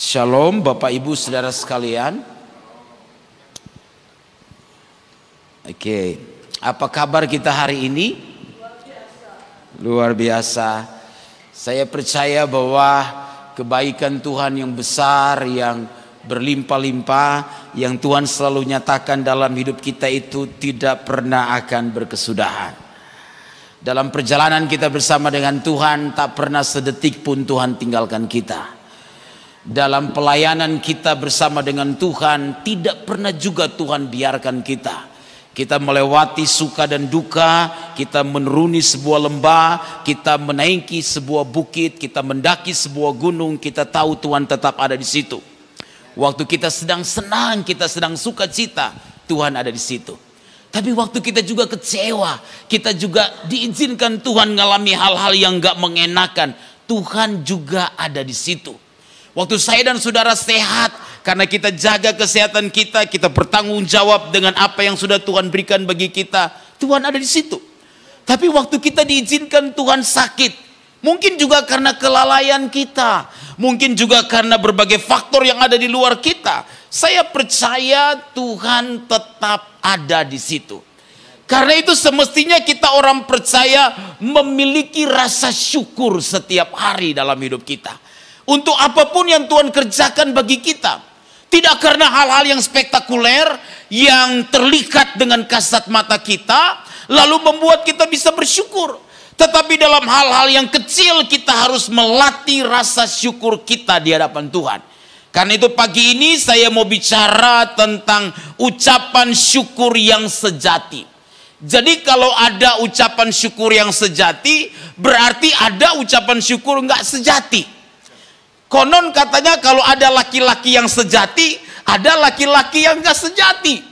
Shalom Bapak Ibu Saudara sekalian. Oke, apa kabar kita hari ini? Luar biasa. Saya percaya bahwa kebaikan Tuhan yang besar, yang berlimpah-limpah, yang Tuhan selalu nyatakan dalam hidup kita itu tidak pernah akan berkesudahan. Dalam perjalanan kita bersama dengan Tuhan, tak pernah sedetik pun Tuhan tinggalkan kita. Dalam pelayanan kita bersama dengan Tuhan, tidak pernah juga Tuhan biarkan kita. Kita melewati suka dan duka, kita menuruni sebuah lembah, kita menaiki sebuah bukit, kita mendaki sebuah gunung, kita tahu Tuhan tetap ada di situ. Waktu kita sedang senang, kita sedang sukacita, Tuhan ada di situ. Tapi waktu kita juga kecewa, kita juga diizinkan Tuhan mengalami hal-hal yang gak mengenakan, Tuhan juga ada di situ. Waktu saya dan saudara sehat, karena kita jaga kesehatan kita, kita bertanggung jawab dengan apa yang sudah Tuhan berikan bagi kita, Tuhan ada di situ. Tapi waktu kita diizinkan Tuhan sakit, mungkin juga karena kelalaian kita, mungkin juga karena berbagai faktor yang ada di luar kita, saya percaya Tuhan tetap ada di situ. Karena itu semestinya kita orang percaya memiliki rasa syukur setiap hari dalam hidup kita. Untuk apapun yang Tuhan kerjakan bagi kita. Tidak karena hal-hal yang spektakuler, yang terlihat dengan kasat mata kita, lalu membuat kita bisa bersyukur. Tetapi dalam hal-hal yang kecil kita harus melatih rasa syukur kita di hadapan Tuhan. Karena itu pagi ini saya mau bicara tentang ucapan syukur yang sejati. Jadi kalau ada ucapan syukur yang sejati, berarti ada ucapan syukur nggak sejati. Konon katanya kalau ada laki-laki yang sejati, ada laki-laki yang gak sejati.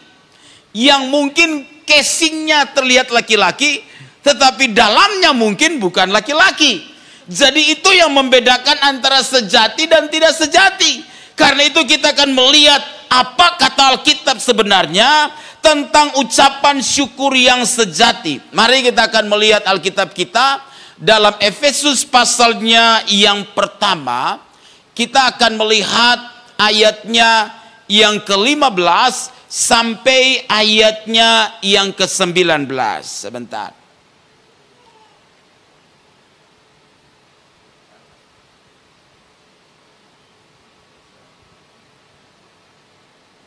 Yang mungkin casingnya terlihat laki-laki, tetapi dalamnya mungkin bukan laki-laki. Jadi itu yang membedakan antara sejati dan tidak sejati. Karena itu kita akan melihat apa kata Alkitab sebenarnya tentang ucapan syukur yang sejati. Mari kita akan melihat Alkitab kita dalam Efesus pasalnya yang pertama. Kita akan melihat ayatnya yang ke-15 sampai ayatnya yang ke-19. Sebentar.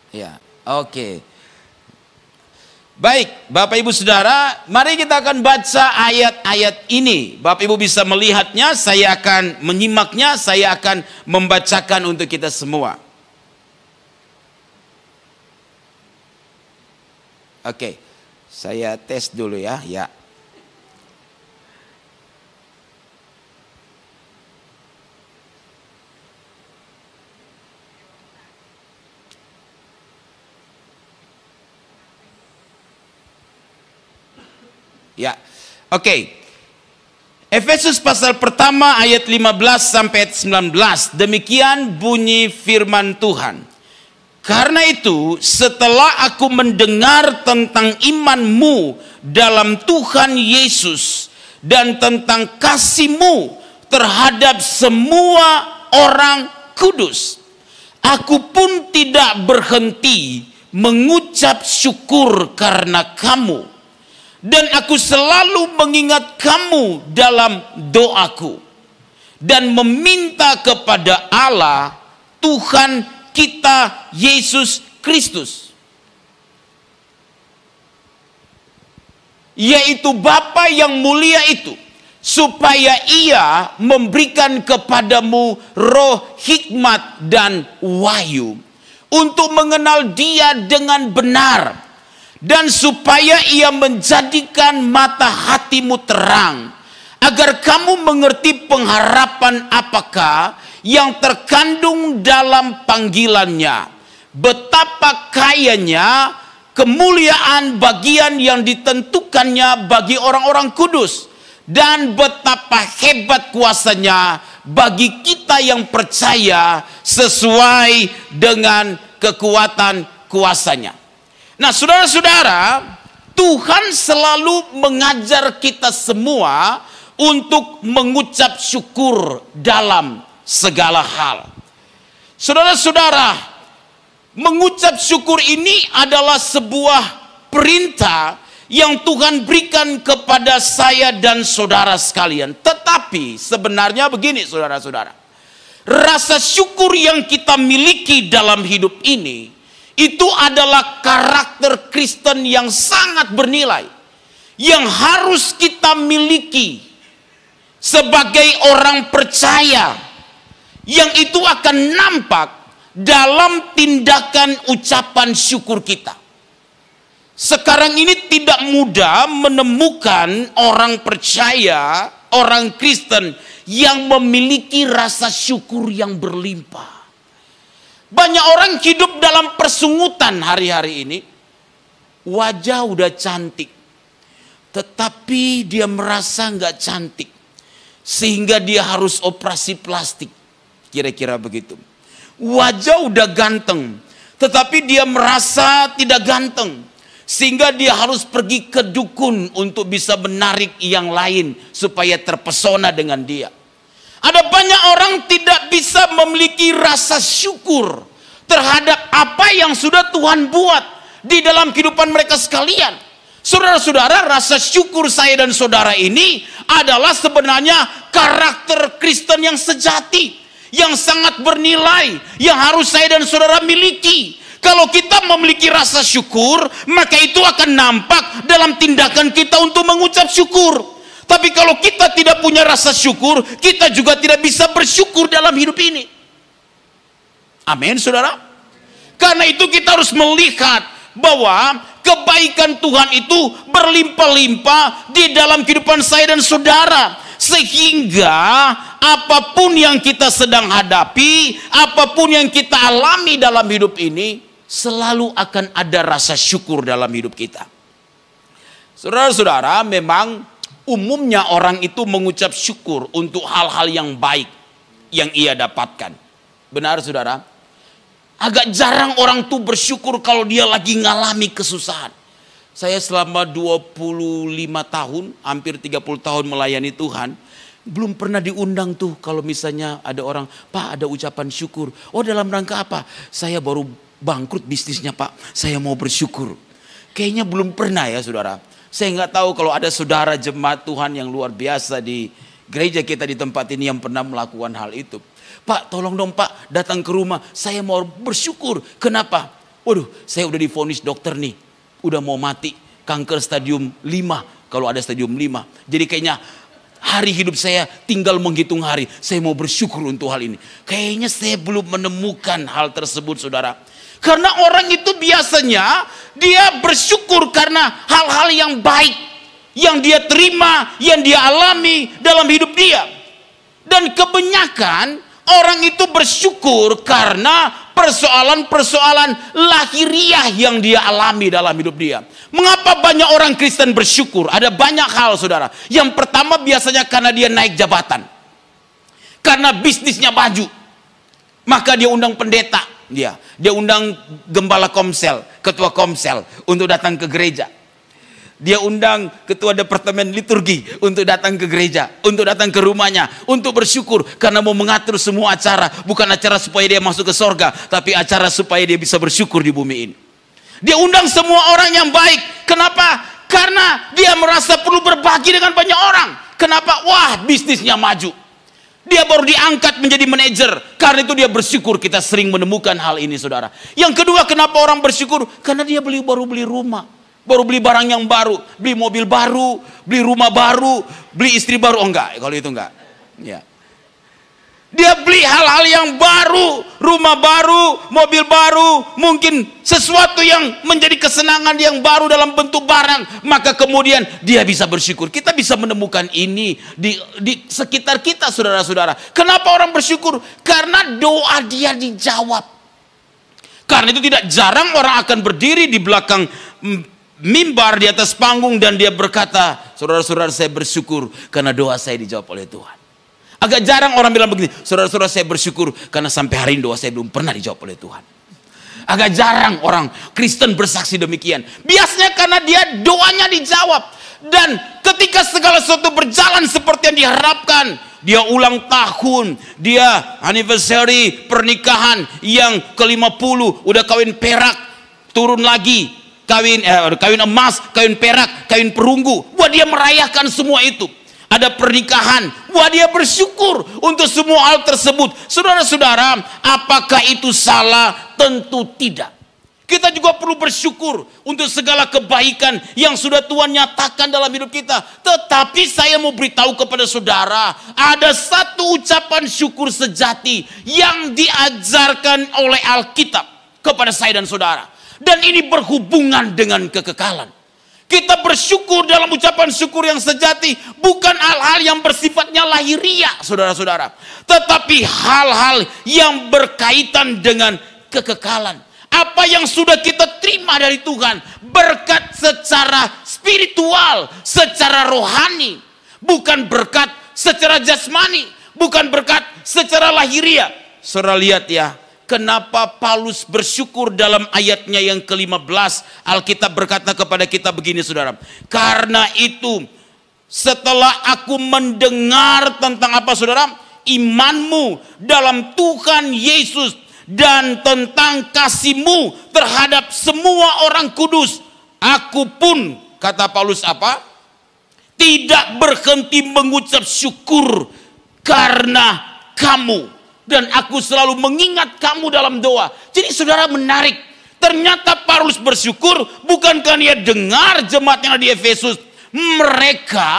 Ya, oke. Baik, Bapak Ibu Saudara, mari kita akan baca ayat-ayat ini. Bapak Ibu bisa melihatnya, saya akan menyimaknya, saya akan membacakan untuk kita semua. Oke, saya tes dulu ya. Ya, oke. Efesus pasal pertama ayat 15 sampai ayat 19. Demikian bunyi firman Tuhan. Karena itu setelah aku mendengar tentang imanmu dalam Tuhan Yesus dan tentang kasihmu terhadap semua orang kudus, aku pun tidak berhenti mengucap syukur karena kamu. Dan aku selalu mengingat kamu dalam doaku. Dan meminta kepada Allah, Tuhan kita Yesus Kristus. Yaitu Bapa yang mulia itu. Supaya ia memberikan kepadamu roh hikmat dan wahyu. Untuk mengenal dia dengan benar. Dan supaya ia menjadikan mata hatimu terang, agar kamu mengerti pengharapan apakah yang terkandung dalam panggilannya, betapa kayanya kemuliaan bagian yang ditentukannya bagi orang-orang kudus, dan betapa hebat kuasanya bagi kita yang percaya sesuai dengan kekuatan kuasanya. Nah, saudara-saudara, Tuhan selalu mengajar kita semua untuk mengucap syukur dalam segala hal. Saudara-saudara, mengucap syukur ini adalah sebuah perintah yang Tuhan berikan kepada saya dan saudara sekalian. Tetapi sebenarnya begini saudara-saudara, rasa syukur yang kita miliki dalam hidup ini, itu adalah karakter Kristen yang sangat bernilai, yang harus kita miliki sebagai orang percaya, yang itu akan nampak dalam tindakan ucapan syukur kita. Sekarang ini tidak mudah menemukan orang percaya, orang Kristen yang memiliki rasa syukur yang berlimpah. Banyak orang hidup dalam persungutan hari-hari ini. Wajah udah cantik, tetapi dia merasa nggak cantik, sehingga dia harus operasi plastik. Kira-kira begitu. Wajah udah ganteng, tetapi dia merasa tidak ganteng, sehingga dia harus pergi ke dukun untuk bisa menarik yang lain supaya terpesona dengan dia. Ada banyak orang tidak bisa memiliki rasa syukur terhadap apa yang sudah Tuhan buat di dalam kehidupan mereka sekalian. Saudara-saudara, rasa syukur saya dan saudara ini adalah sebenarnya karakter Kristen yang sejati, yang sangat bernilai, yang harus saya dan saudara miliki. Kalau kita memiliki rasa syukur, maka itu akan nampak dalam tindakan kita untuk mengucap syukur. Tapi kalau kita tidak punya rasa syukur, kita juga tidak bisa bersyukur dalam hidup ini. Amin, saudara. Karena itu kita harus melihat bahwa kebaikan Tuhan itu berlimpah-limpah di dalam kehidupan saya dan saudara. Sehingga apapun yang kita sedang hadapi, apapun yang kita alami dalam hidup ini, selalu akan ada rasa syukur dalam hidup kita. Saudara-saudara, memang umumnya orang itu mengucap syukur untuk hal-hal yang baik yang ia dapatkan. Benar saudara? Agak jarang orang tuh bersyukur kalau dia lagi ngalami kesusahan. Saya selama 25 tahun, hampir 30 tahun melayani Tuhan, belum pernah diundang tuh kalau misalnya ada orang, Pak ada ucapan syukur. Oh dalam rangka apa? Saya baru bangkrut bisnisnya Pak, saya mau bersyukur. Kayaknya belum pernah ya saudara. Saya nggak tahu kalau ada saudara jemaat Tuhan yang luar biasa di gereja kita di tempat ini yang pernah melakukan hal itu. Pak tolong dong Pak datang ke rumah, saya mau bersyukur. Kenapa? Waduh saya udah divonis dokter nih, udah mau mati, kanker stadium 5 kalau ada stadium 5. Jadi kayaknya hari hidup saya tinggal menghitung hari, saya mau bersyukur untuk hal ini. Kayaknya saya belum menemukan hal tersebut saudara. Karena orang itu biasanya dia bersyukur karena hal-hal yang baik yang dia terima, yang dia alami dalam hidup dia. Dan kebanyakan orang itu bersyukur karena persoalan-persoalan lahiriah yang dia alami dalam hidup dia. Mengapa banyak orang Kristen bersyukur? Ada banyak hal saudara. Yang pertama biasanya karena dia naik jabatan, karena bisnisnya maju, maka dia undang pendeta, dia undang gembala komsel, ketua komsel untuk datang ke gereja. Dia undang ketua departemen liturgi untuk datang ke gereja, untuk datang ke rumahnya, untuk bersyukur karena mau mengatur semua acara. Bukan acara supaya dia masuk ke sorga, tapi acara supaya dia bisa bersyukur di bumi ini. Dia undang semua orang yang baik. Kenapa? Karena dia merasa perlu berbagi dengan banyak orang. Kenapa? Wah, bisnisnya maju. Dia baru diangkat menjadi manajer. Karena itu dia bersyukur. Kita sering menemukan hal ini saudara. Yang kedua, kenapa orang bersyukur? Karena dia baru beli rumah, baru beli barang yang baru, beli mobil baru, beli rumah baru, beli istri baru. Oh enggak, kalau itu enggak ya. Dia beli hal-hal yang baru, rumah baru, mobil baru, mungkin sesuatu yang menjadi kesenangan yang baru dalam bentuk barang. Maka kemudian dia bisa bersyukur. Kita bisa menemukan ini di sekitar kita saudara-saudara. Kenapa orang bersyukur? Karena doa dia dijawab. Karena itu tidak jarang orang akan berdiri di belakang mimbar, di atas panggung, dan dia berkata, saudara-saudara saya bersyukur karena doa saya dijawab oleh Tuhan. Agak jarang orang bilang begini, saudara-saudara saya bersyukur karena sampai hari ini doa saya belum pernah dijawab oleh Tuhan. Agak jarang orang Kristen bersaksi demikian. Biasanya karena dia doanya dijawab. Dan ketika segala sesuatu berjalan seperti yang diharapkan, dia ulang tahun, dia anniversary pernikahan yang ke-50, udah kawin perak, turun lagi kawin emas, kawin perak, kawin perunggu. Wah, dia merayakan semua itu. Ada pernikahan, wah dia bersyukur untuk semua hal tersebut. Saudara-saudara, apakah itu salah? Tentu tidak. Kita juga perlu bersyukur untuk segala kebaikan yang sudah Tuhan nyatakan dalam hidup kita. Tetapi saya mau beritahu kepada saudara, ada satu ucapan syukur sejati yang diajarkan oleh Alkitab kepada saya dan saudara. Dan ini berhubungan dengan kekekalan. Kita bersyukur dalam ucapan syukur yang sejati, bukan hal-hal yang bersifatnya lahiriah, saudara-saudara, tetapi hal-hal yang berkaitan dengan kekekalan. Apa yang sudah kita terima dari Tuhan, berkat secara spiritual, secara rohani, bukan berkat secara jasmani, bukan berkat secara lahiriah. Saudara lihat ya, kenapa Paulus bersyukur dalam ayatnya yang ke-15. Alkitab berkata kepada kita begini, saudara. Karena itu, setelah aku mendengar tentang apa, saudara? Imanmu dalam Tuhan Yesus dan tentang kasihmu terhadap semua orang kudus, aku pun, kata Paulus apa? Tidak berhenti mengucap syukur karena kamu. Dan aku selalu mengingat kamu dalam doa. Jadi saudara, menarik. Ternyata Paulus bersyukur bukan karena dia dengar jemaat yang ada di Efesus. Mereka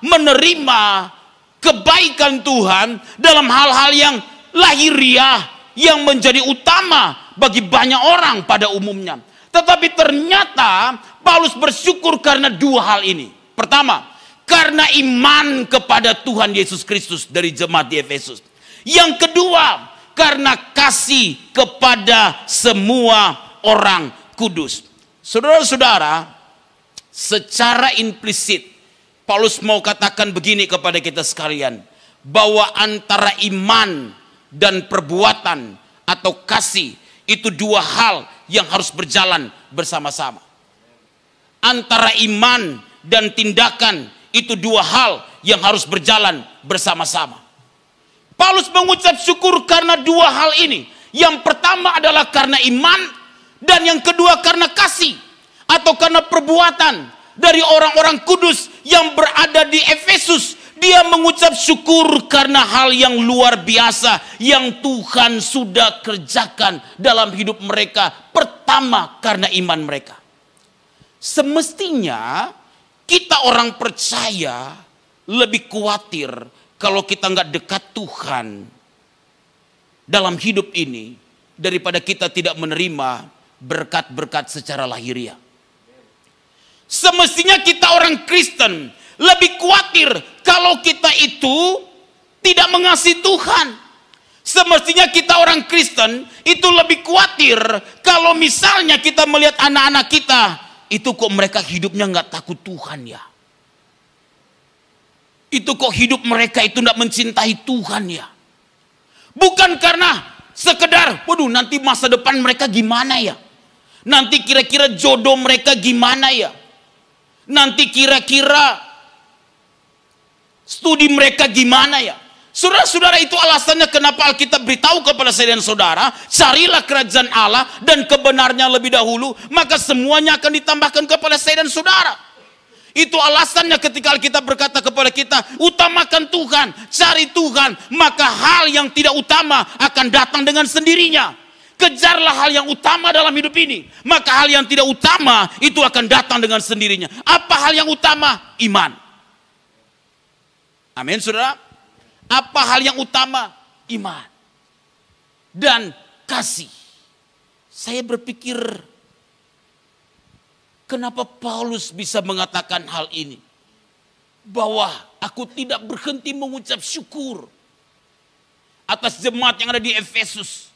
menerima kebaikan Tuhan dalam hal-hal yang lahiriah, yang menjadi utama bagi banyak orang pada umumnya. Tetapi ternyata Paulus bersyukur karena dua hal ini. Pertama, karena iman kepada Tuhan Yesus Kristus dari jemaat di Efesus. Yang kedua, karena kasih kepada semua orang kudus. Saudara-saudara, secara implisit Paulus mau katakan begini kepada kita sekalian, bahwa antara iman dan perbuatan atau kasih itu dua hal yang harus berjalan bersama-sama. Antara iman dan tindakan itu dua hal yang harus berjalan bersama-sama. Paulus mengucap syukur karena dua hal ini. Yang pertama adalah karena iman, dan yang kedua karena kasih atau karena perbuatan dari orang-orang kudus yang berada di Efesus. Dia mengucap syukur karena hal yang luar biasa yang Tuhan sudah kerjakan dalam hidup mereka. Pertama, karena iman mereka. Semestinya kita orang percaya lebih khawatir kalau kita nggak dekat Tuhan dalam hidup ini daripada kita tidak menerima berkat-berkat secara lahiriah. Semestinya kita orang Kristen lebih khawatir kalau kita itu tidak mengasihi Tuhan. Semestinya kita orang Kristen itu lebih khawatir kalau misalnya kita melihat anak-anak kita itu kok mereka hidupnya nggak takut Tuhan ya. Itu kok hidup mereka itu tidak mencintai Tuhan ya. Bukan karena sekedar, waduh nanti masa depan mereka gimana ya. Nanti kira-kira jodoh mereka gimana ya. Nanti kira-kira studi mereka gimana ya. Saudara-saudara, itu alasannya kenapa Alkitab beritahu kepada saya dan saudara, carilah kerajaan Allah dan kebenarnya lebih dahulu, maka semuanya akan ditambahkan kepada saya dan saudara. Itu alasannya ketika Alkitab berkata kepada kita, utamakan Tuhan, cari Tuhan, maka hal yang tidak utama akan datang dengan sendirinya. Kejarlah hal yang utama dalam hidup ini, maka hal yang tidak utama itu akan datang dengan sendirinya. Apa hal yang utama? Iman. Amin, saudara. Apa hal yang utama? Iman dan kasih. Saya berpikir, kenapa Paulus bisa mengatakan hal ini? Bahwa aku tidak berhenti mengucap syukur atas jemaat yang ada di Efesus.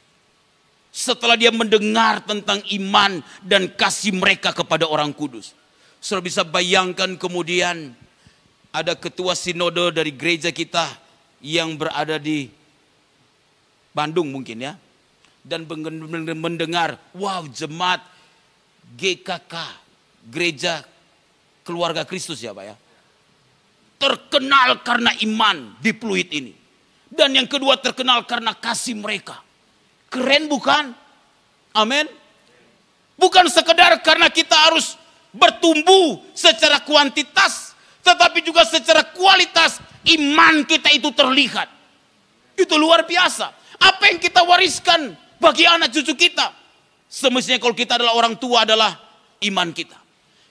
Setelah dia mendengar tentang iman dan kasih mereka kepada orang kudus. Saudara bisa bayangkan kemudian ada ketua sinode dari gereja kita yang berada di Bandung mungkin ya. Dan mendengar, wow, jemaat GKK, Gereja keluarga Kristus ya Pak ya. Terkenal karena iman di Pluit ini. Dan yang kedua terkenal karena kasih mereka. Keren bukan? Amin. Bukan sekedar karena kita harus bertumbuh secara kuantitas, tetapi juga secara kualitas iman kita itu terlihat. Itu luar biasa. Apa yang kita wariskan bagi anak cucu kita? Semestinya kalau kita adalah orang tua adalah iman kita.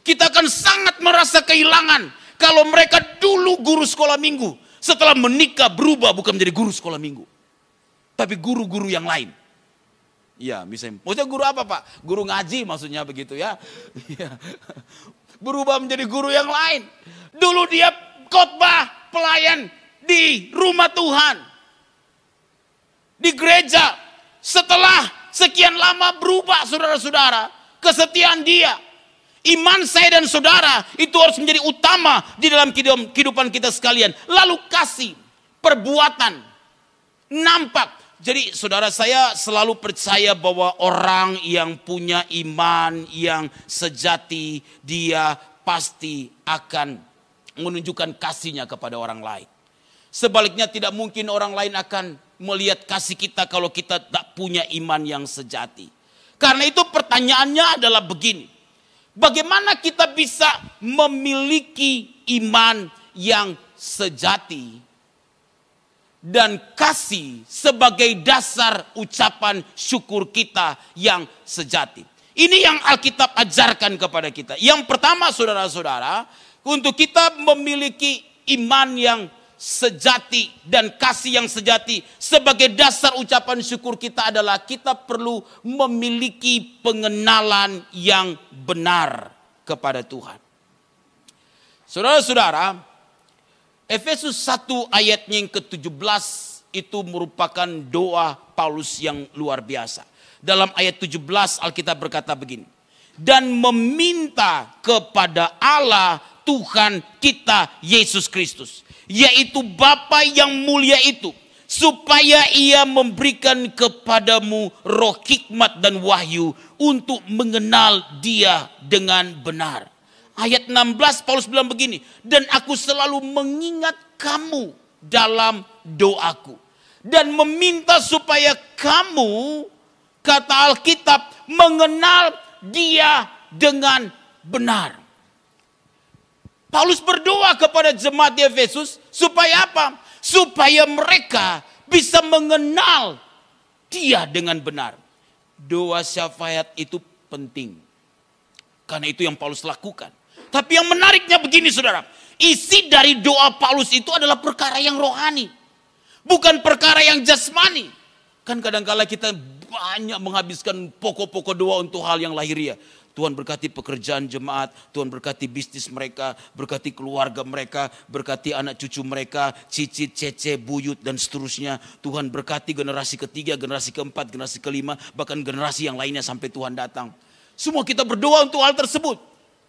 Kita akan sangat merasa kehilangan kalau mereka dulu guru sekolah minggu, setelah menikah berubah bukan menjadi guru sekolah minggu, tapi guru-guru yang lain. Ya, misalnya, maksudnya guru apa Pak? Guru ngaji maksudnya begitu ya. Berubah menjadi guru yang lain. Dulu dia khotbah pelayan di rumah Tuhan, di gereja. Setelah sekian lama berubah saudara-saudara, kesetiaan dia. Iman saya dan saudara itu harus menjadi utama di dalam kehidupan kita sekalian. Lalu kasih, perbuatan, nampak. Jadi saudara, saya selalu percaya bahwa orang yang punya iman yang sejati, dia pasti akan menunjukkan kasihnya kepada orang lain. Sebaliknya tidak mungkin orang lain akan melihat kasih kita kalau kita tak punya iman yang sejati. Karena itu pertanyaannya adalah begini. Bagaimana kita bisa memiliki iman yang sejati dan kasih sebagai dasar ucapan syukur kita yang sejati. Ini yang Alkitab ajarkan kepada kita. Yang pertama saudara-saudara, untuk kita memiliki iman yang sejati dan kasih yang sejati sebagai dasar ucapan syukur kita adalah kita perlu memiliki pengenalan yang benar kepada Tuhan. Saudara-saudara, Efesus 1 ayatnya yang ke-17 itu merupakan doa Paulus yang luar biasa. Dalam ayat 17 Alkitab berkata begini. Dan meminta kepada Allah Tuhan kita Yesus Kristus, yaitu Bapa yang mulia itu, supaya ia memberikan kepadamu roh hikmat dan wahyu untuk mengenal dia dengan benar. Ayat 16 Paulus bilang begini, dan aku selalu mengingat kamu dalam doaku dan meminta supaya kamu, kata Alkitab, mengenal dia dengan benar. Paulus berdoa kepada jemaat di Efesus supaya apa? Supaya mereka bisa mengenal dia dengan benar. Doa syafaat itu penting. Karena itu yang Paulus lakukan. Tapi yang menariknya begini saudara. Isi dari doa Paulus itu adalah perkara yang rohani. Bukan perkara yang jasmani. Kan kadang-kala kita banyak menghabiskan pokok-pokok doa untuk hal yang lahiriah. Tuhan berkati pekerjaan jemaat, Tuhan berkati bisnis mereka, berkati keluarga mereka, berkati anak cucu mereka, cicit, cece, buyut dan seterusnya. Tuhan berkati generasi ketiga, generasi keempat, generasi kelima, bahkan generasi yang lainnya sampai Tuhan datang. Semua kita berdoa untuk hal tersebut.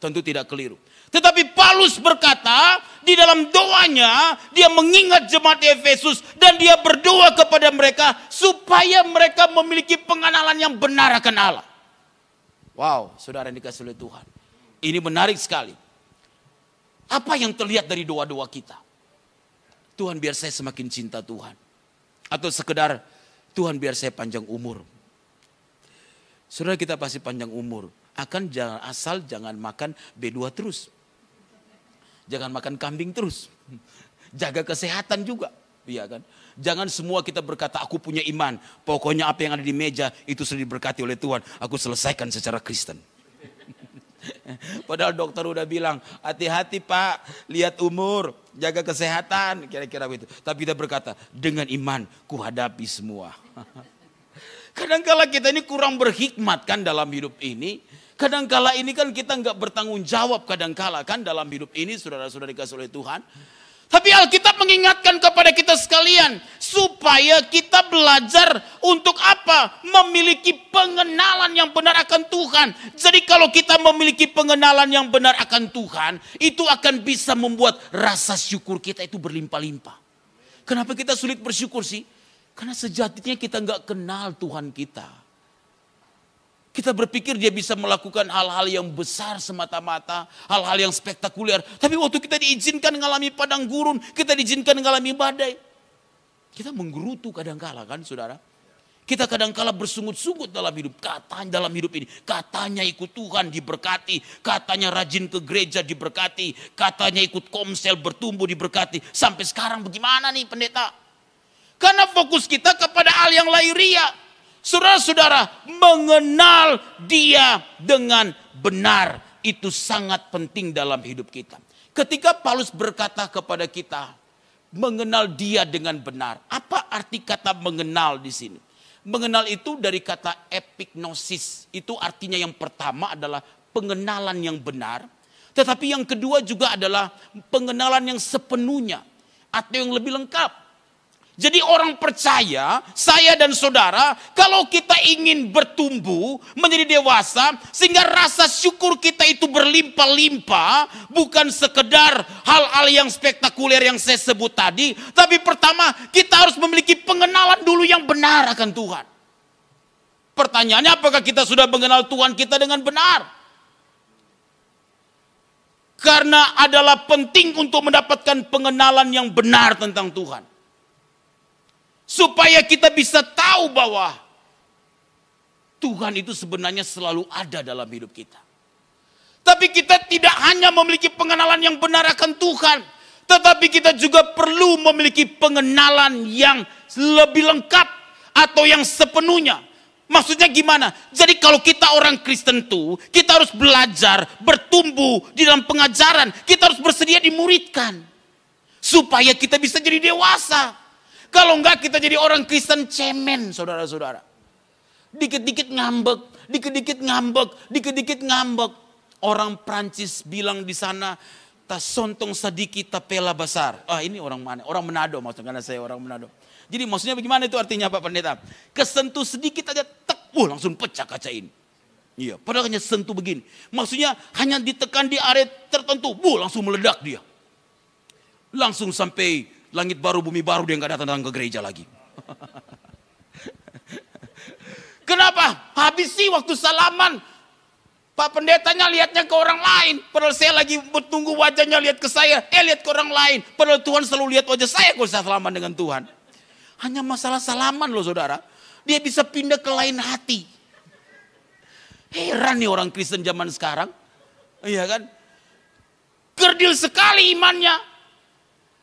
Tentu tidak keliru. Tetapi Paulus berkata di dalam doanya dia mengingat jemaat Efesus dan dia berdoa kepada mereka supaya mereka memiliki pengenalan yang benar akan Allah. Wow, saudara yang dikasihi oleh Tuhan. Ini menarik sekali. Apa yang terlihat dari doa-doa kita? Tuhan biar saya semakin cinta Tuhan. Atau sekedar Tuhan biar saya panjang umur. Saudara, kita pasti panjang umur. Jangan makan B2 terus. Jangan makan kambing terus. Jaga kesehatan juga. Iya kan? Jangan semua kita berkata aku punya iman. Pokoknya apa yang ada di meja itu sudah diberkati oleh Tuhan. Aku selesaikan secara Kristen. Padahal dokter udah bilang hati-hati Pak, lihat umur, jaga kesehatan, kira-kira begitu. Tapi kita berkata dengan iman ku hadapi semua. Kadangkala kita ini kurang berhikmat kan dalam hidup ini. Kadangkala ini kan kita nggak bertanggung jawab kadangkala kan dalam hidup ini saudara-saudara dikasih oleh Tuhan. Tapi Alkitab mengingatkan kepada kita sekalian supaya kita belajar untuk apa? Memiliki pengenalan yang benar akan Tuhan. Jadi kalau kita memiliki pengenalan yang benar akan Tuhan, itu akan bisa membuat rasa syukur kita itu berlimpah-limpah. Kenapa kita sulit bersyukur sih? Karena sejatinya kita nggak kenal Tuhan kita. Kita berpikir dia bisa melakukan hal-hal yang besar semata-mata, hal-hal yang spektakuler. Tapi waktu kita diizinkan mengalami padang gurun, kita diizinkan mengalami badai, kita menggerutu kadangkala kan saudara. Kita kadangkala bersungut-sungut dalam hidup. Katanya dalam hidup ini, katanya ikut Tuhan diberkati, katanya rajin ke gereja diberkati, katanya ikut komsel bertumbuh diberkati. Sampai sekarang bagaimana nih pendeta? Karena fokus kita kepada hal yang lahiriah. Saudara-saudara, mengenal dia dengan benar itu sangat penting dalam hidup kita. Ketika Paulus berkata kepada kita, mengenal dia dengan benar. Apa arti kata mengenal di sini? Mengenal itu dari kata epignosis. Itu artinya yang pertama adalah pengenalan yang benar. Tetapi yang kedua juga adalah pengenalan yang sepenuhnya. Atau yang lebih lengkap. Jadi orang percaya, saya dan saudara, kalau kita ingin bertumbuh, menjadi dewasa, sehingga rasa syukur kita itu berlimpah-limpah, bukan sekedar hal-hal yang spektakuler yang saya sebut tadi, tapi pertama kita harus memiliki pengenalan dulu yang benar akan Tuhan. Pertanyaannya, apakah kita sudah mengenal Tuhan kita dengan benar? Karena adalah penting untuk mendapatkan pengenalan yang benar tentang Tuhan. Supaya kita bisa tahu bahwa Tuhan itu sebenarnya selalu ada dalam hidup kita. Tapi kita tidak hanya memiliki pengenalan yang benar akan Tuhan. Tetapi kita juga perlu memiliki pengenalan yang lebih lengkap atau yang sepenuhnya. Maksudnya gimana? Jadi kalau kita orang Kristen tuh, kita harus belajar, bertumbuh di dalam pengajaran. Kita harus bersedia dimuridkan. Supaya kita bisa jadi dewasa. Kalau enggak kita jadi orang Kristen cemen, saudara-saudara. Dikit-dikit ngambek, dikit-dikit ngambek, dikit-dikit ngambek. Orang Prancis bilang di sana, ta sontong sadiki tapela besar. Ah, ini orang mana? Orang Manado maksudnya, karena saya orang Manado. Jadi maksudnya bagaimana itu artinya Pak Pendeta? Kesentuh sedikit aja, tek, langsung pecah kaca ini. Iya, padahal hanya sentuh begini. Maksudnya hanya ditekan di area tertentu, langsung meledak dia. Langsung sampai langit baru, bumi baru, dia nggak datang ke gereja lagi. Kenapa? Habis sih waktu salaman, Pak Pendetanya lihatnya ke orang lain. Padahal saya lagi bertunggu wajahnya lihat ke saya. Lihat ke orang lain. Padahal Tuhan selalu lihat wajah saya kalau saya salaman dengan Tuhan. Hanya masalah salaman loh saudara. Dia bisa pindah ke lain hati. Heran nih orang Kristen zaman sekarang. Iya kan? Kerdil sekali imannya.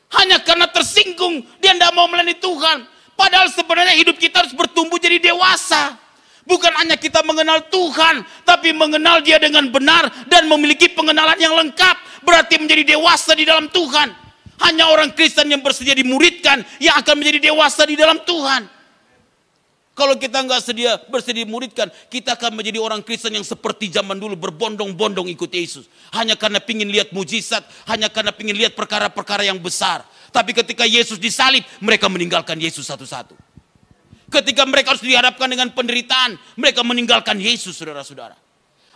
Hanya karena tersinggung, dia tidak mau melayani Tuhan. Padahal sebenarnya hidup kita harus bertumbuh jadi dewasa. Bukan hanya kita mengenal Tuhan, tapi mengenal dia dengan benar dan memiliki pengenalan yang lengkap. Berarti menjadi dewasa di dalam Tuhan. Hanya orang Kristen yang bersedia dimuridkan, yang akan menjadi dewasa di dalam Tuhan. Kalau kita nggak bersedia dimuridkan, kita akan menjadi orang Kristen yang seperti zaman dulu berbondong-bondong ikut Yesus. Hanya karena pingin lihat mujizat, hanya karena pingin lihat perkara-perkara yang besar. Tapi ketika Yesus disalib, mereka meninggalkan Yesus satu-satu. Ketika mereka harus dihadapkan dengan penderitaan, mereka meninggalkan Yesus, saudara-saudara.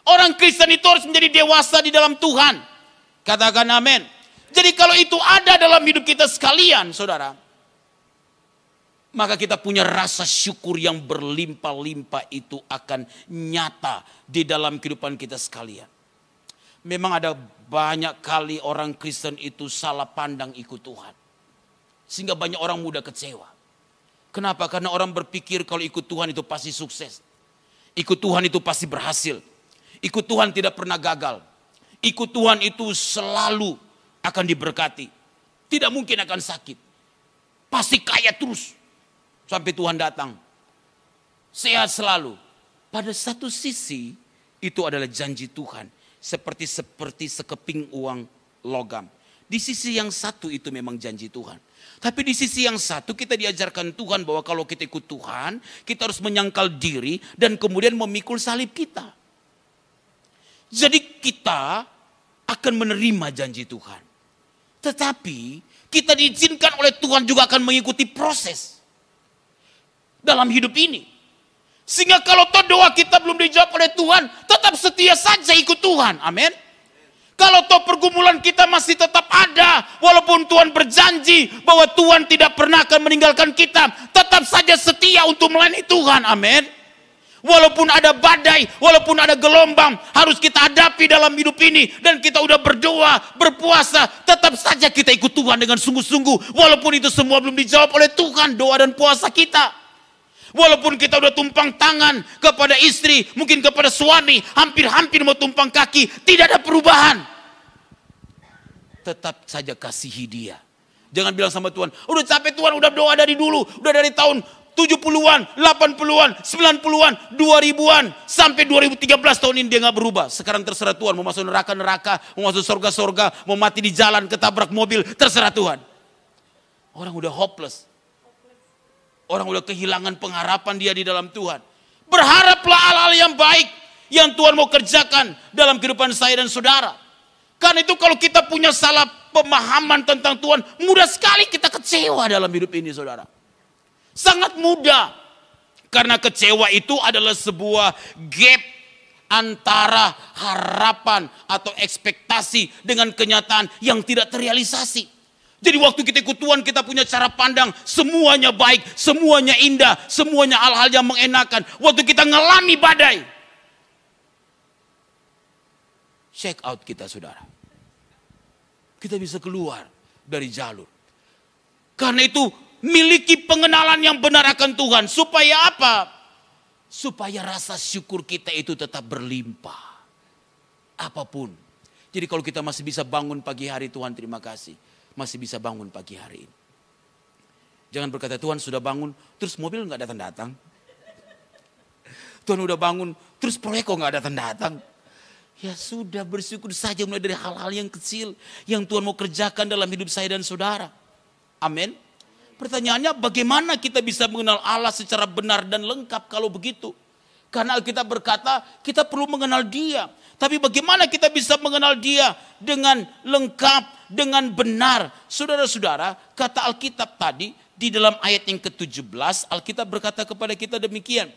Orang Kristen itu harus menjadi dewasa di dalam Tuhan. Katakan amin. Jadi kalau itu ada dalam hidup kita sekalian, saudara, maka kita punya rasa syukur yang berlimpah-limpah itu akan nyata di dalam kehidupan kita sekalian. Memang ada banyak kali orang Kristen itu salah pandang ikut Tuhan. Sehingga banyak orang mudah kecewa. Kenapa? Karena orang berpikir kalau ikut Tuhan itu pasti sukses. Ikut Tuhan itu pasti berhasil. Ikut Tuhan tidak pernah gagal. Ikut Tuhan itu selalu akan diberkati. Tidak mungkin akan sakit. Pasti kaya terus. Sampai Tuhan datang. Sehat selalu. Pada satu sisi itu adalah janji Tuhan. Seperti sekeping uang logam. Di sisi yang satu itu memang janji Tuhan. Tapi di sisi yang satu kita diajarkan Tuhan bahwa kalau kita ikut Tuhan, kita harus menyangkal diri dan kemudian memikul salib kita. Jadi kita akan menerima janji Tuhan. Tetapi kita diizinkan oleh Tuhan juga akan mengikuti proses dalam hidup ini. Sehingga kalau toh doa kita belum dijawab oleh Tuhan, tetap setia saja ikut Tuhan. Amin. Kalau toh pergumulan kita masih tetap ada, walaupun Tuhan berjanji bahwa Tuhan tidak pernah akan meninggalkan kita, tetap saja setia untuk melayani Tuhan. Amin. Walaupun ada badai, walaupun ada gelombang, harus kita hadapi dalam hidup ini. Dan kita udah berdoa, berpuasa, tetap saja kita ikut Tuhan dengan sungguh-sungguh. Walaupun itu semua belum dijawab oleh Tuhan, doa dan puasa kita. Walaupun kita udah tumpang tangan kepada istri, mungkin kepada suami, hampir-hampir mau tumpang kaki, tidak ada perubahan. Tetap saja kasihi dia. Jangan bilang sama Tuhan, udah capek Tuhan, udah doa dari dulu, udah dari tahun 70-an, 80-an, 90-an, 2000-an, sampai 2013 tahun ini dia gak berubah. Sekarang terserah Tuhan, mau masuk neraka-neraka, mau masuk surga-surga, mau mati di jalan, ketabrak mobil, terserah Tuhan. Orang udah hopeless. Orang udah kehilangan pengharapan dia di dalam Tuhan. Berharaplah hal-hal yang baik yang Tuhan mau kerjakan dalam kehidupan saya dan saudara. Karena itu kalau kita punya salah pemahaman tentang Tuhan, mudah sekali kita kecewa dalam hidup ini, saudara. Sangat mudah. Karena kecewa itu adalah sebuah gap antara harapan atau ekspektasi dengan kenyataan yang tidak terrealisasi. Jadi waktu kita ikut Tuhan, kita punya cara pandang semuanya baik, semuanya indah, semuanya hal-hal yang mengenakan. Waktu kita ngalami badai, check out kita, saudara. Kita bisa keluar dari jalur. Karena itu miliki pengenalan yang benar akan Tuhan. Supaya apa? Supaya rasa syukur kita itu tetap berlimpah. Apapun. Jadi kalau kita masih bisa bangun pagi hari, Tuhan terima kasih. Masih bisa bangun pagi hari ini. Jangan berkata Tuhan sudah bangun, terus mobil gak datang-datang. Tuhan udah bangun, terus proyek kok gak datang-datang. Ya sudah, bersyukur saja mulai dari hal-hal yang kecil yang Tuhan mau kerjakan dalam hidup saya dan saudara. Amin. Pertanyaannya, bagaimana kita bisa mengenal Allah secara benar dan lengkap kalau begitu? Karena Alkitab berkata kita perlu mengenal Dia. Tapi bagaimana kita bisa mengenal Dia dengan lengkap, dengan benar? Saudara-saudara, kata Alkitab tadi di dalam ayat yang ke-17, Alkitab berkata kepada kita demikian.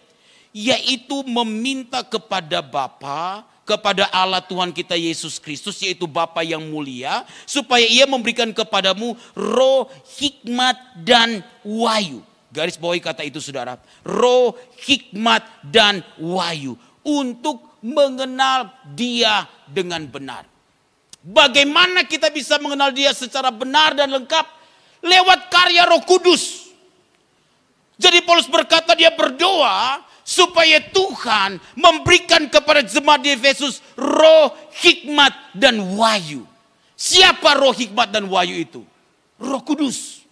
Yaitu meminta kepada Bapa, kepada Allah Tuhan kita Yesus Kristus, yaitu Bapa yang mulia, supaya Ia memberikan kepadamu roh hikmat dan wahyu. Garis bawahi kata itu, saudara. Roh hikmat dan wahyu untuk mengenal Dia dengan benar. Bagaimana kita bisa mengenal Dia secara benar dan lengkap? Lewat karya Roh Kudus. Jadi Paulus berkata dia berdoa supaya Tuhan memberikan kepada jemaat di Efesus roh hikmat dan wahyu. Siapa roh hikmat dan wahyu itu? Roh Kudus.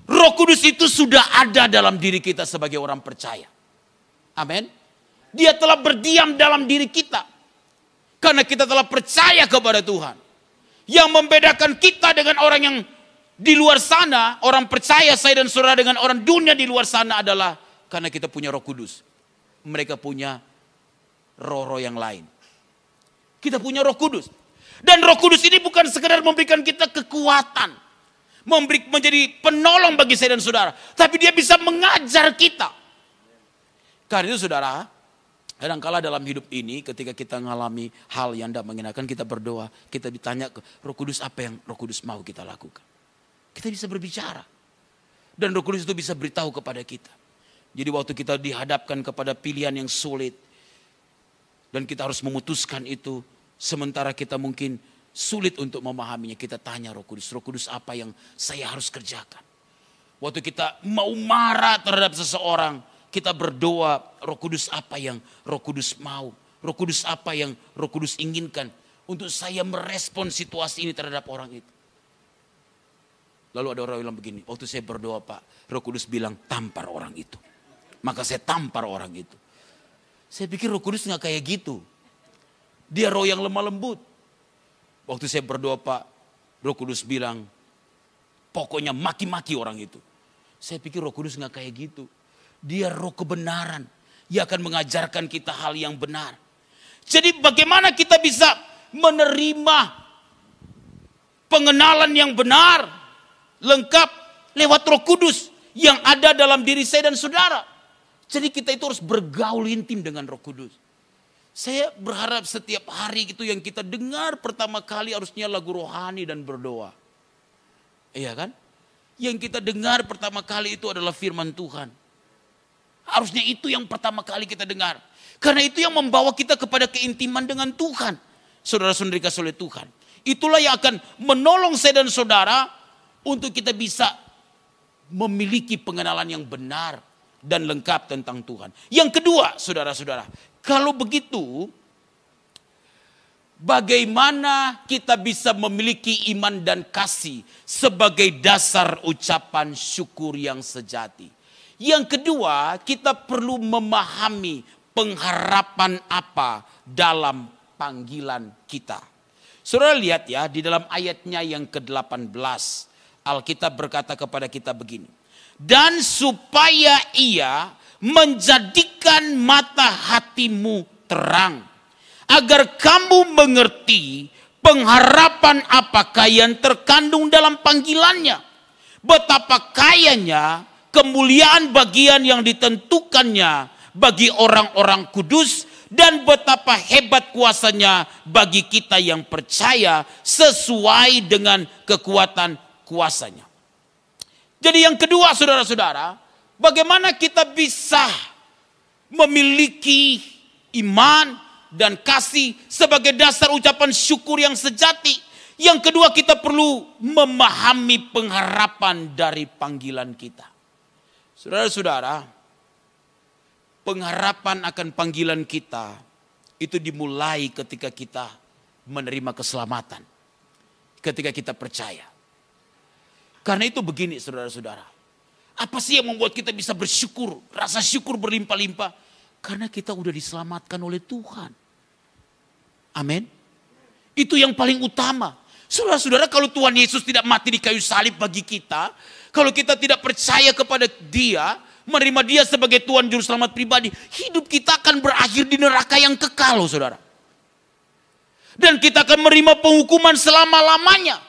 Roh Kudus itu sudah ada dalam diri kita sebagai orang percaya. Amin. Dia telah berdiam dalam diri kita. Karena kita telah percaya kepada Tuhan. Yang membedakan kita dengan orang yang di luar sana, orang percaya saya dan saudara dengan orang dunia di luar sana adalah karena kita punya Roh Kudus. Mereka punya roh-roh yang lain. Kita punya Roh Kudus. Dan Roh Kudus ini bukan sekedar memberikan kita kekuatan. Menjadi penolong bagi saya dan saudara. Tapi dia bisa mengajar kita. Karena itu saudara, kadang-kala dalam hidup ini ketika kita mengalami hal yang tidak mengenakan, kita berdoa. Kita ditanya ke Roh Kudus, apa yang Roh Kudus mau kita lakukan. Kita bisa berbicara. Dan Roh Kudus itu bisa beritahu kepada kita. Jadi waktu kita dihadapkan kepada pilihan yang sulit. Dan kita harus memutuskan itu. Sementara kita mungkin sulit untuk memahaminya. Kita tanya Roh Kudus apa yang saya harus kerjakan. Waktu kita mau marah terhadap seseorang. Kita berdoa, Roh Kudus apa yang Roh Kudus mau. Roh Kudus apa yang Roh Kudus inginkan. Untuk saya merespon situasi ini terhadap orang itu. Lalu ada orang yang bilang begini, waktu saya berdoa Pak, Roh Kudus bilang tampar orang itu. Maka saya tampar orang itu. Saya pikir Roh Kudus gak kayak gitu. Dia roh yang lemah lembut. Waktu saya berdoa Pak, Roh Kudus bilang, pokoknya maki-maki orang itu. Saya pikir Roh Kudus gak kayak gitu. Dia roh kebenaran. Dia akan mengajarkan kita hal yang benar. Jadi bagaimana kita bisa menerima pengenalan yang benar, lengkap lewat Roh Kudus yang ada dalam diri saya dan saudara. Jadi kita itu harus bergaul intim dengan Roh Kudus. Saya berharap setiap hari itu yang kita dengar pertama kali harusnya lagu rohani dan berdoa. Iya kan? Yang kita dengar pertama kali itu adalah firman Tuhan. Harusnya itu yang pertama kali kita dengar. Karena itu yang membawa kita kepada keintiman dengan Tuhan. Saudara-saudari kasih oleh Tuhan. Itulah yang akan menolong saya dan saudara untuk kita bisa memiliki pengenalan yang benar dan lengkap tentang Tuhan. Yang kedua, saudara-saudara, kalau begitu, bagaimana kita bisa memiliki iman dan kasih sebagai dasar ucapan syukur yang sejati? Yang kedua, kita perlu memahami pengharapan apa dalam panggilan kita. Saudara lihat ya, di dalam ayatnya yang ke-18, Alkitab berkata kepada kita begini. Dan supaya ia menjadikan mata hatimu terang, agar kamu mengerti pengharapan apakah yang terkandung dalam panggilannya. Betapa kayanya kemuliaan bagian yang ditentukannya bagi orang-orang kudus, dan betapa hebat kuasanya bagi kita yang percaya sesuai dengan kekuatan kuasanya. Jadi yang kedua, saudara-saudara, bagaimana kita bisa memiliki iman dan kasih sebagai dasar ucapan syukur yang sejati. Yang kedua, kita perlu memahami pengharapan dari panggilan kita. Saudara-saudara, pengharapan akan panggilan kita itu dimulai ketika kita menerima keselamatan. Ketika kita percaya. Karena itu begini saudara-saudara. Apa sih yang membuat kita bisa bersyukur, rasa syukur berlimpah-limpah? Karena kita udah diselamatkan oleh Tuhan. Amin. Itu yang paling utama. Saudara-saudara, kalau Tuhan Yesus tidak mati di kayu salib bagi kita, kalau kita tidak percaya kepada Dia, menerima Dia sebagai Tuhan Juru Selamat pribadi, hidup kita akan berakhir di neraka yang kekal, saudara. Dan kita akan menerima penghukuman selama-lamanya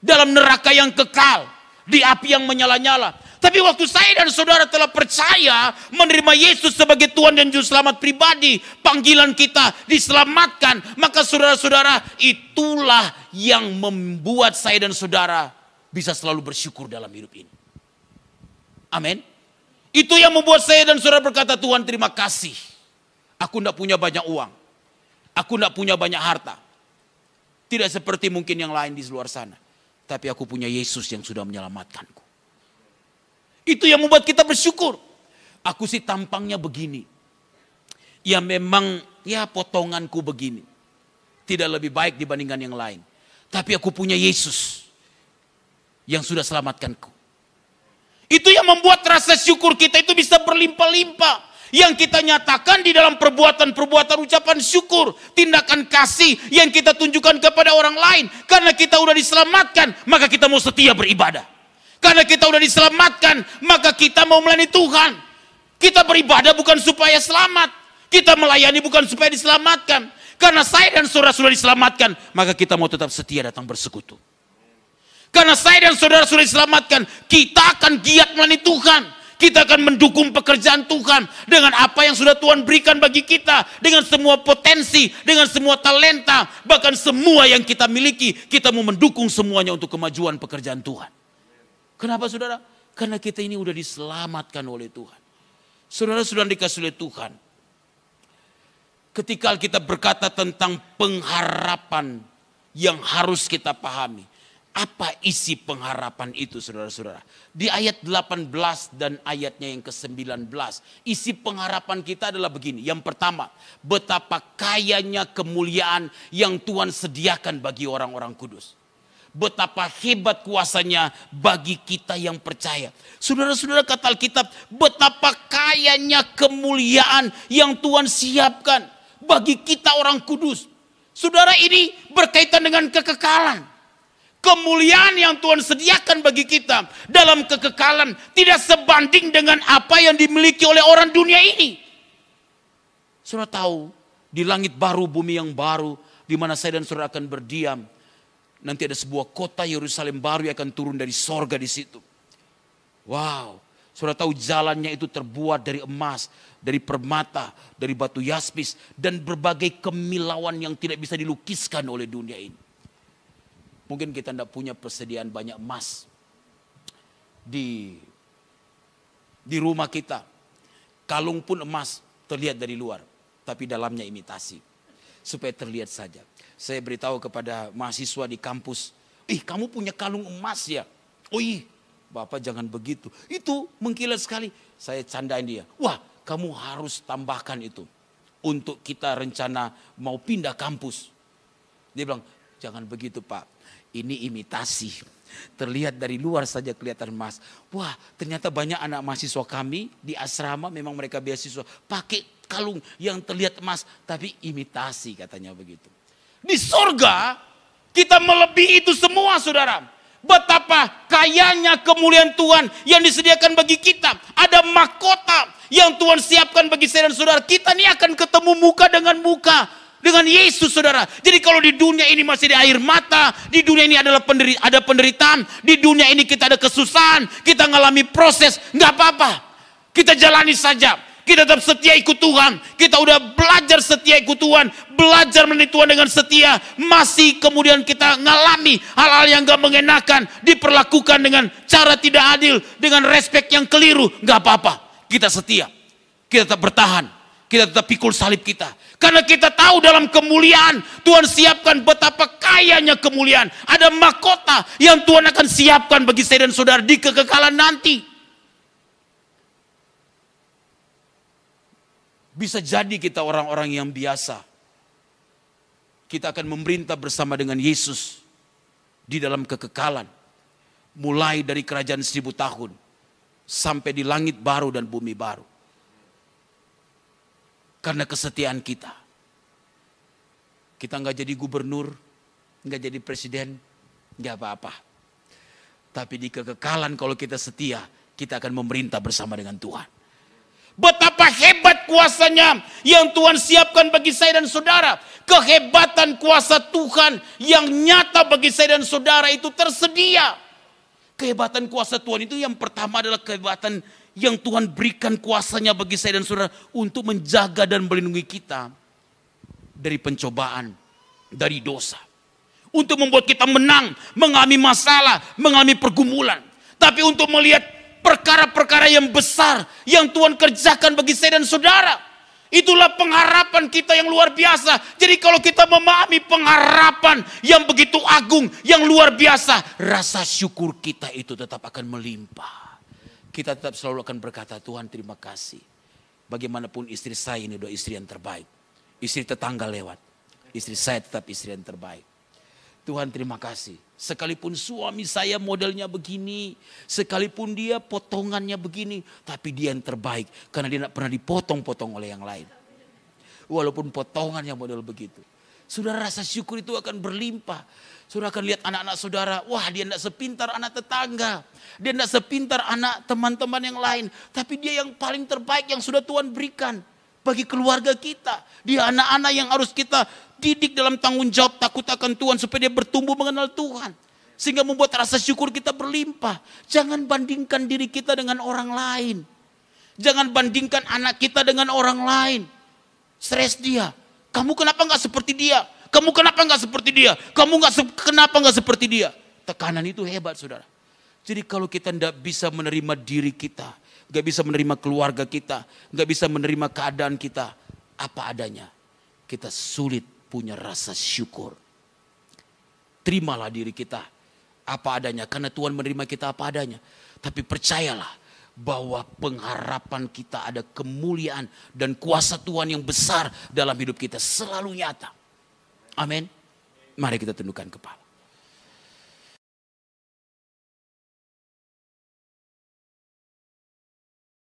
dalam neraka yang kekal, di api yang menyala-nyala. Tapi waktu saya dan saudara telah percaya menerima Yesus sebagai Tuhan dan Juru Selamat pribadi, panggilan kita diselamatkan, maka saudara-saudara, itulah yang membuat saya dan saudara bisa selalu bersyukur dalam hidup ini. Amin. Itu yang membuat saya dan saudara berkata, Tuhan terima kasih. Aku tidak punya banyak uang. Aku tidak punya banyak harta. Tidak seperti mungkin yang lain di luar sana. Tapi aku punya Yesus yang sudah menyelamatkanku. Itu yang membuat kita bersyukur. Aku sih tampangnya begini. Ya memang ya potonganku begini. Tidak lebih baik dibandingkan yang lain. Tapi aku punya Yesus yang sudah selamatkanku. Itu yang membuat rasa syukur kita itu bisa berlimpah-limpah. Yang kita nyatakan di dalam perbuatan-perbuatan ucapan syukur. Tindakan kasih yang kita tunjukkan kepada orang lain. Karena kita udah diselamatkan, maka kita mau setia beribadah. Karena kita udah diselamatkan, maka kita mau melayani Tuhan. Kita beribadah bukan supaya selamat. Kita melayani bukan supaya diselamatkan. Karena saya dan saudara sudah diselamatkan, maka kita mau tetap setia datang bersekutu. Karena saya dan saudara sudah diselamatkan, kita akan giat melayani Tuhan. Kita akan mendukung pekerjaan Tuhan dengan apa yang sudah Tuhan berikan bagi kita. Dengan semua potensi, dengan semua talenta, bahkan semua yang kita miliki. Kita mau mendukung semuanya untuk kemajuan pekerjaan Tuhan. Kenapa saudara? Karena kita ini udah diselamatkan oleh Tuhan. Saudara-saudara dikasih oleh Tuhan. Ketika kita berkata tentang pengharapan yang harus kita pahami. Apa isi pengharapan itu saudara-saudara? Di ayat 18 dan ayatnya yang ke-19. Isi pengharapan kita adalah begini. Yang pertama, betapa kayanya kemuliaan yang Tuhan sediakan bagi orang-orang kudus. Betapa hebat kuasanya bagi kita yang percaya. Saudara-saudara, kata Alkitab, betapa kayanya kemuliaan yang Tuhan siapkan bagi kita orang kudus. Saudara, ini berkaitan dengan kekekalan. Kemuliaan yang Tuhan sediakan bagi kita dalam kekekalan tidak sebanding dengan apa yang dimiliki oleh orang dunia ini. Saudara tahu, di langit baru, bumi yang baru, di mana saya dan saudara akan berdiam, nanti ada sebuah kota Yerusalem baru yang akan turun dari sorga di situ. Wow, saudara tahu jalannya itu terbuat dari emas, dari permata, dari batu yaspis, dan berbagai kemilauan yang tidak bisa dilukiskan oleh dunia ini. Mungkin kita tidak punya persediaan banyak emas di rumah kita. Kalung pun emas terlihat dari luar, tapi dalamnya imitasi. Supaya terlihat saja. Saya beritahu kepada mahasiswa di kampus, kamu punya kalung emas ya? Oh iya, Bapak jangan begitu. Itu mengkilat sekali. Saya candain dia, wah kamu harus tambahkan itu. Untuk kita rencana mau pindah kampus. Dia bilang, jangan begitu Pak, ini imitasi. Terlihat dari luar saja kelihatan emas. Wah, ternyata banyak anak mahasiswa kami di asrama, memang mereka beasiswa, pakai kalung yang terlihat emas, tapi imitasi katanya begitu. Di surga, kita melebihi itu semua saudara. Betapa kayanya kemuliaan Tuhan yang disediakan bagi kita. Ada mahkota yang Tuhan siapkan bagi saya dan saudara. Kita ini akan ketemu muka dengan muka dengan Yesus saudara. Jadi kalau di dunia ini masih ada air mata, di dunia ini ada penderitaan, di dunia ini kita ada kesusahan, kita mengalami proses, nggak apa-apa. Kita jalani saja. Kita tetap setia ikut Tuhan. Kita udah belajar setia ikut Tuhan, belajar menemani Tuhan dengan setia. Masih kemudian kita ngalami hal-hal yang gak mengenakan, diperlakukan dengan cara tidak adil, dengan respek yang keliru, nggak apa-apa. Kita setia, kita tetap bertahan, kita tetap pikul salib kita. Karena kita tahu dalam kemuliaan Tuhan siapkan betapa kayanya kemuliaan. Ada mahkota yang Tuhan akan siapkan bagi saya dan saudara di kekekalan nanti. Bisa jadi kita orang-orang yang biasa. Kita akan memerintah bersama dengan Yesus di dalam kekekalan. Mulai dari kerajaan 1000 tahun sampai di langit baru dan bumi baru. Karena kesetiaan kita. Kita nggak jadi gubernur, nggak jadi presiden, nggak apa-apa. Tapi di kekekalan kalau kita setia, kita akan memerintah bersama dengan Tuhan. Betapa hebat kuasanya yang Tuhan siapkan bagi saya dan saudara. Kehebatan kuasa Tuhan yang nyata bagi saya dan saudara itu tersedia. Kehebatan kuasa Tuhan itu yang pertama adalah kehebatan yang Tuhan berikan kuasanya bagi saya dan saudara untuk menjaga dan melindungi kita dari pencobaan, dari dosa. Untuk membuat kita menang, mengalami masalah, mengalami pergumulan. Tapi untuk melihat perkara-perkara yang besar yang Tuhan kerjakan bagi saya dan saudara. Itulah pengharapan kita yang luar biasa. Jadi kalau kita memahami pengharapan yang begitu agung, yang luar biasa, rasa syukur kita itu tetap akan melimpah. Kita tetap selalu akan berkata, Tuhan terima kasih. Bagaimanapun istri saya ini adalah istri yang terbaik. Istri tetangga lewat, istri saya tetap istri yang terbaik. Tuhan terima kasih. Sekalipun suami saya modelnya begini, sekalipun dia potongannya begini, tapi dia yang terbaik. Karena dia tidak pernah dipotong-potong oleh yang lain. Walaupun potongannya model begitu. Saudara, rasa syukur itu akan berlimpah. Saudara akan lihat anak-anak saudara, wah dia tidak sepintar anak tetangga. Dia tidak sepintar anak teman-teman yang lain. Tapi dia yang paling terbaik yang sudah Tuhan berikan bagi keluarga kita. Dia anak-anak yang harus kita didik dalam tanggung jawab takut akan Tuhan supaya dia bertumbuh mengenal Tuhan. Sehingga membuat rasa syukur kita berlimpah. Jangan bandingkan diri kita dengan orang lain. Jangan bandingkan anak kita dengan orang lain. Stres dia. Kamu kenapa nggak seperti dia? Kamu kenapa nggak seperti dia? Kamu kenapa nggak seperti dia? Tekanan itu hebat saudara. Jadi kalau kita tidak bisa menerima diri kita, nggak bisa menerima keluarga kita, nggak bisa menerima keadaan kita apa adanya, kita sulit punya rasa syukur. Terimalah diri kita apa adanya, karena Tuhan menerima kita apa adanya. Tapi percayalah bahwa pengharapan kita ada kemuliaan dan kuasa Tuhan yang besar dalam hidup kita selalu nyata. Amin. Mari kita tundukkan kepala.